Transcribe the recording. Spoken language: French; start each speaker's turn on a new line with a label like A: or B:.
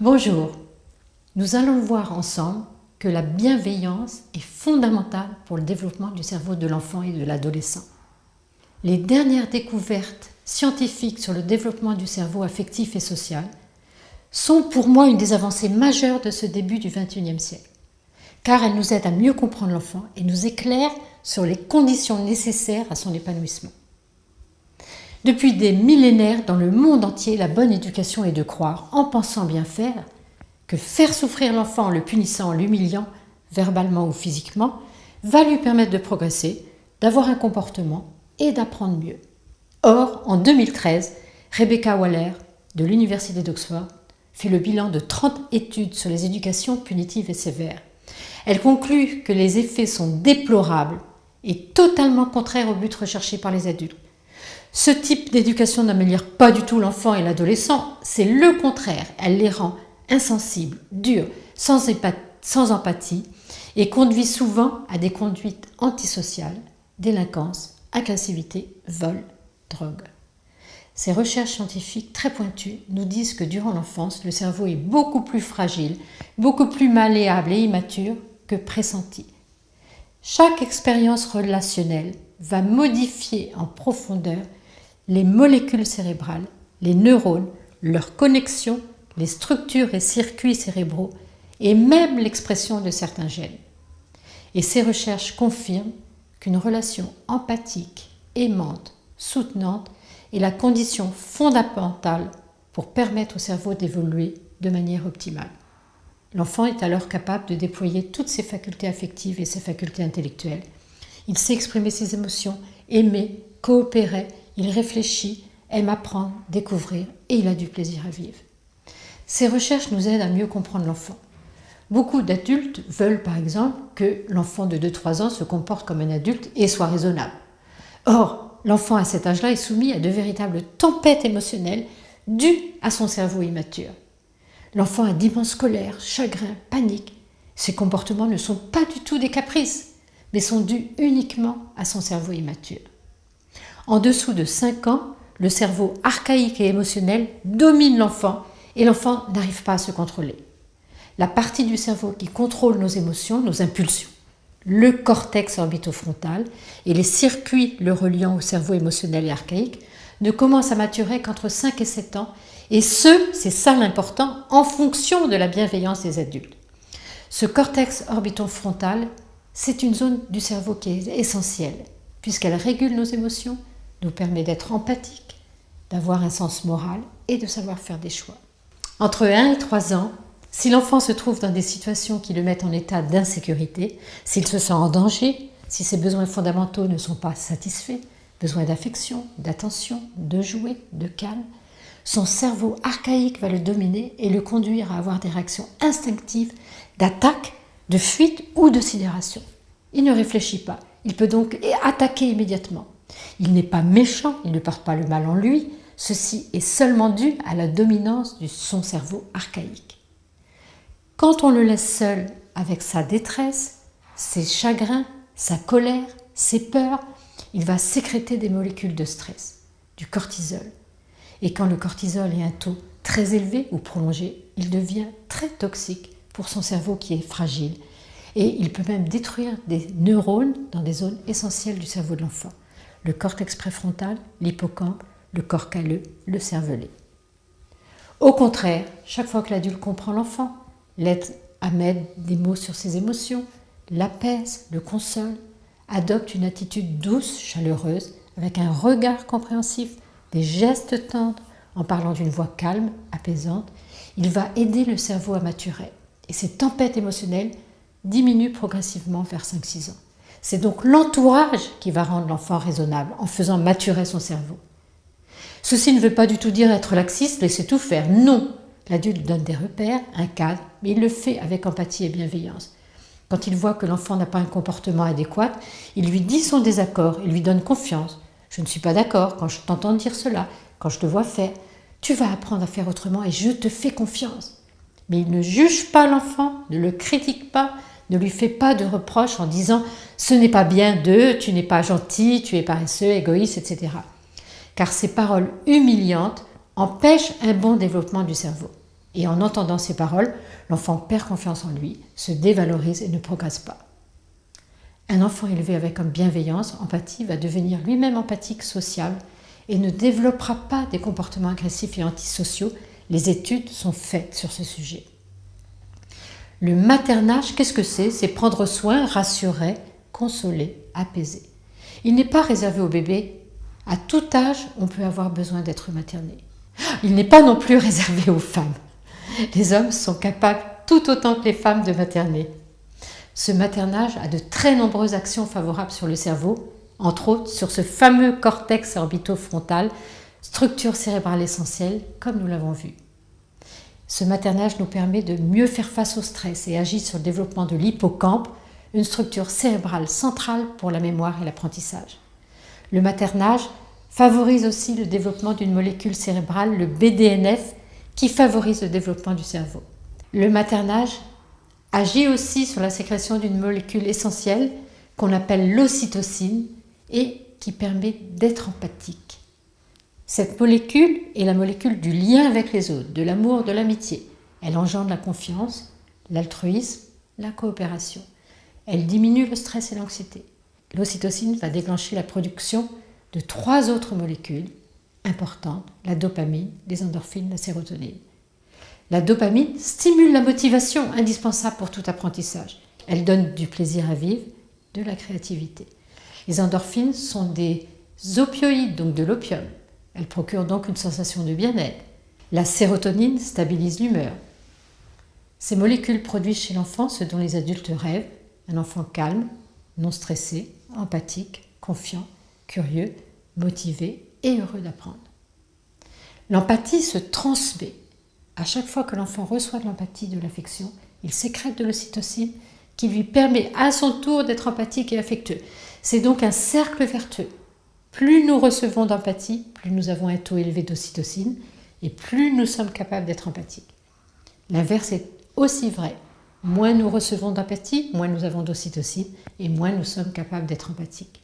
A: Bonjour, nous allons voir ensemble que la bienveillance est fondamentale pour le développement du cerveau de l'enfant et de l'adolescent. Les dernières découvertes scientifiques sur le développement du cerveau affectif et social sont pour moi une des avancées majeures de ce début du XXIe siècle, car elles nous aident à mieux comprendre l'enfant et nous éclairent sur les conditions nécessaires à son épanouissement. Depuis des millénaires, dans le monde entier, la bonne éducation est de croire, en pensant bien faire, que faire souffrir l'enfant en le punissant, en l'humiliant, verbalement ou physiquement, va lui permettre de progresser, d'avoir un comportement et d'apprendre mieux. Or, en 2013, Rebecca Waller, de l'Université d'Oxford, fait le bilan de 30 études sur les éducations punitives et sévères. Elle conclut que les effets sont déplorables et totalement contraires au but recherché par les adultes. Ce type d'éducation n'améliore pas du tout l'enfant et l'adolescent, c'est le contraire. Elle les rend insensibles, durs, sans empathie et conduit souvent à des conduites antisociales, délinquance, agressivité, vol, drogue. Ces recherches scientifiques très pointues nous disent que durant l'enfance, le cerveau est beaucoup plus fragile, beaucoup plus malléable et immature que pressenti. Chaque expérience relationnelle va modifier en profondeur les molécules cérébrales, les neurones, leurs connexions, les structures et circuits cérébraux et même l'expression de certains gènes. Et ces recherches confirment qu'une relation empathique, aimante, soutenante est la condition fondamentale pour permettre au cerveau d'évoluer de manière optimale. L'enfant est alors capable de déployer toutes ses facultés affectives et ses facultés intellectuelles. Il sait exprimer ses émotions, aimer, coopérer, il réfléchit, aime apprendre, découvrir et il a du plaisir à vivre. Ces recherches nous aident à mieux comprendre l'enfant. Beaucoup d'adultes veulent par exemple que l'enfant de 2-3 ans se comporte comme un adulte et soit raisonnable. Or, l'enfant à cet âge-là est soumis à de véritables tempêtes émotionnelles dues à son cerveau immature. L'enfant a d'immenses colères, chagrins, paniques. Ces comportements ne sont pas du tout des caprices, mais sont dus uniquement à son cerveau immature. En dessous de 5 ans, le cerveau archaïque et émotionnel domine l'enfant et l'enfant n'arrive pas à se contrôler. La partie du cerveau qui contrôle nos émotions, nos impulsions, le cortex orbitofrontal et les circuits le reliant au cerveau émotionnel et archaïque, ne commencent à maturer qu'entre 5 et 7 ans, et c'est ça l'important, en fonction de la bienveillance des adultes. Ce cortex orbitofrontal, c'est une zone du cerveau qui est essentielle, puisqu'elle régule nos émotions, nous permet d'être empathique, d'avoir un sens moral et de savoir faire des choix. Entre 1 et 3 ans, si l'enfant se trouve dans des situations qui le mettent en état d'insécurité, s'il se sent en danger, si ses besoins fondamentaux ne sont pas satisfaits, besoin d'affection, d'attention, de jouer, de calme, son cerveau archaïque va le dominer et le conduire à avoir des réactions instinctives d'attaque, de fuite ou de sidération. Il ne réfléchit pas, il peut donc attaquer immédiatement. Il n'est pas méchant, il ne porte pas le mal en lui, ceci est seulement dû à la dominance de son cerveau archaïque. Quand on le laisse seul avec sa détresse, ses chagrins, sa colère, ses peurs, il va sécréter des molécules de stress, du cortisol. Et quand le cortisol est un taux très élevé ou prolongé, il devient très toxique pour son cerveau qui est fragile. Et il peut même détruire des neurones dans des zones essentielles du cerveau de l'enfant. Le cortex préfrontal, l'hippocampe, le corps calleux, le cervelet. Au contraire, chaque fois que l'adulte comprend l'enfant, l'aide à mettre des mots sur ses émotions, l'apaise, le console, adopte une attitude douce, chaleureuse, avec un regard compréhensif, des gestes tendres, en parlant d'une voix calme, apaisante, il va aider le cerveau à maturer. Et ces tempêtes émotionnelles diminuent progressivement vers 5-6 ans. C'est donc l'entourage qui va rendre l'enfant raisonnable en faisant maturer son cerveau. Ceci ne veut pas du tout dire être laxiste, laisser tout faire. Non, l'adulte donne des repères, un cadre, mais il le fait avec empathie et bienveillance. Quand il voit que l'enfant n'a pas un comportement adéquat, il lui dit son désaccord, il lui donne confiance. Je ne suis pas d'accord quand je t'entends dire cela, quand je te vois faire. Tu vas apprendre à faire autrement et je te fais confiance. Mais il ne juge pas l'enfant, ne le critique pas, ne lui fait pas de reproches en disant « ce n'est pas bien de, tu n'es pas gentil, tu es paresseux, égoïste, etc. » Car ces paroles humiliantes empêchent un bon développement du cerveau. Et en entendant ces paroles, l'enfant perd confiance en lui, se dévalorise et ne progresse pas. Un enfant élevé avec bienveillance, empathie, va devenir lui-même empathique, sociable et ne développera pas des comportements agressifs et antisociaux. Les études sont faites sur ce sujet. Le maternage, qu'est-ce que c'est? C'est prendre soin, rassurer, consoler, apaiser. Il n'est pas réservé aux bébés. À tout âge, on peut avoir besoin d'être materné. Il n'est pas non plus réservé aux femmes. Les hommes sont capables tout autant que les femmes de materner. Ce maternage a de très nombreuses actions favorables sur le cerveau, entre autres sur ce fameux cortex orbitofrontal, structure cérébrale essentielle, comme nous l'avons vu. Ce maternage nous permet de mieux faire face au stress et agit sur le développement de l'hippocampe, une structure cérébrale centrale pour la mémoire et l'apprentissage. Le maternage favorise aussi le développement d'une molécule cérébrale, le BDNF, qui favorise le développement du cerveau. Le maternage agit aussi sur la sécrétion d'une molécule essentielle qu'on appelle l'ocytocine et qui permet d'être empathique. Cette molécule est la molécule du lien avec les autres, de l'amour, de l'amitié. Elle engendre la confiance, l'altruisme, la coopération. Elle diminue le stress et l'anxiété. L'ocytocine va déclencher la production de 3 autres molécules importantes, la dopamine, les endorphines, la sérotonine. La dopamine stimule la motivation indispensable pour tout apprentissage. Elle donne du plaisir à vivre, de la créativité. Les endorphines sont des opioïdes, donc de l'opium. Elles procurent donc une sensation de bien-être. La sérotonine stabilise l'humeur. Ces molécules produisent chez l'enfant ce dont les adultes rêvent, un enfant calme, non stressé, empathique, confiant, curieux, motivé et heureux d'apprendre. L'empathie se transmet. À chaque fois que l'enfant reçoit de l'empathie, de l'affection, il sécrète de l'ocytocine qui lui permet à son tour d'être empathique et affectueux. C'est donc un cercle vertueux. Plus nous recevons d'empathie, plus nous avons un taux élevé d'ocytocine et plus nous sommes capables d'être empathiques. L'inverse est aussi vrai. Moins nous recevons d'empathie, moins nous avons d'ocytocine et moins nous sommes capables d'être empathiques.